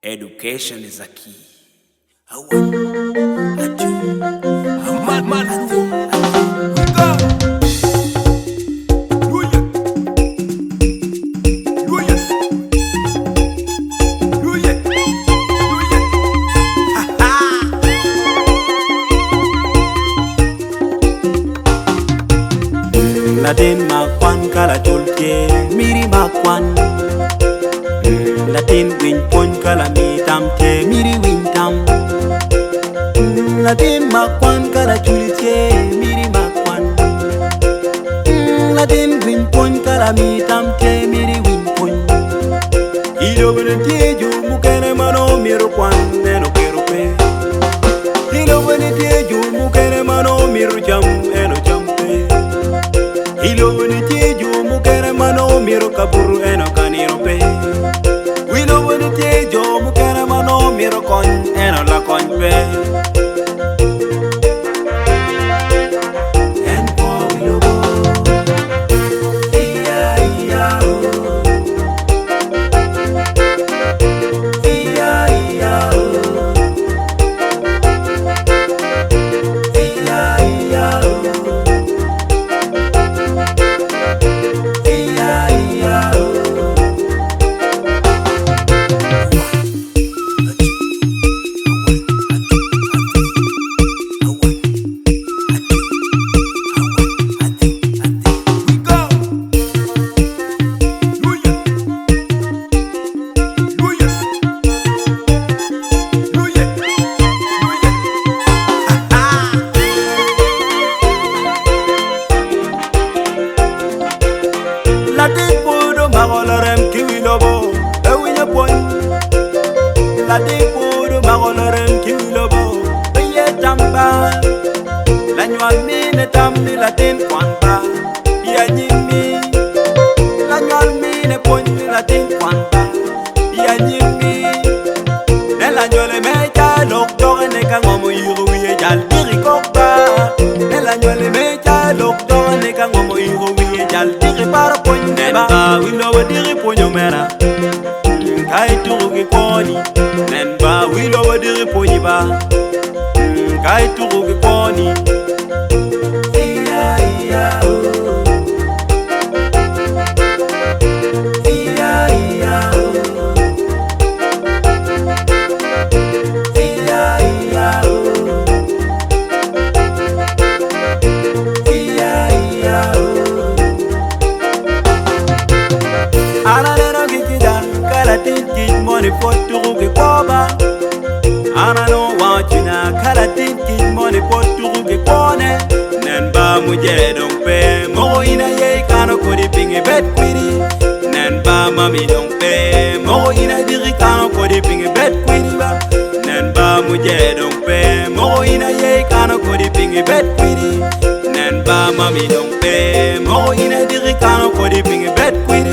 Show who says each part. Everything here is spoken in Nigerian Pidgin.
Speaker 1: Education is a key.
Speaker 2: Latin ma Kwan kala julke miri ma Kwan. Latin win pon kala mi tam te miri win tam. Latin ma Kwan kala julke miri ma Kwan. Latin win pon kala mi tam te miri win pon. Ilo bene tieju mukene mano miro Kwan eno kero pe. Ilo bene tieju mukene mano miro jam eno jam pe. Ilo bene tieju mukene mano miro kaburu eno kaniro pe. Wilo bene tieju mukene mano miro kon eno la kon pe. Latin pudo magolorem kiwilobo ewinya pon. Latin pudo magolorem kiwilobo eye tamba. Lanywa mine tamni Latin kwanta ya nyimi. Lanywa mine poni Latin kwanta ya nyimi. Nelanyole meja loktor ne kangomo yuru wiye jal diri kokba. Nelanyole meja loktor ne kangomo yuru wiye jal diri para pon. Nenba wilo wadiri ponyo mera kai turugi koni. Nenba wilo wadiri ponyi ba kai turugi koni. Iya iya oh. Iya iya oh. Iya iya oh. Iya iya oh. Ana no gikida kala tinki money for turugi koba. Ana no wachina kala tinki money for turugi kone. Nenba muje dong pe mo ina ye kano kodi pingi bet kwiri. Nenba mami dong pe mo ina diri kano kodi pingi bet kwiri ba. Nenba muje dong pe mo ina ye kano kodi pingi bet kwiri. Nenba mami dong pe mo ina diri kano kodi pingi bet kwiri.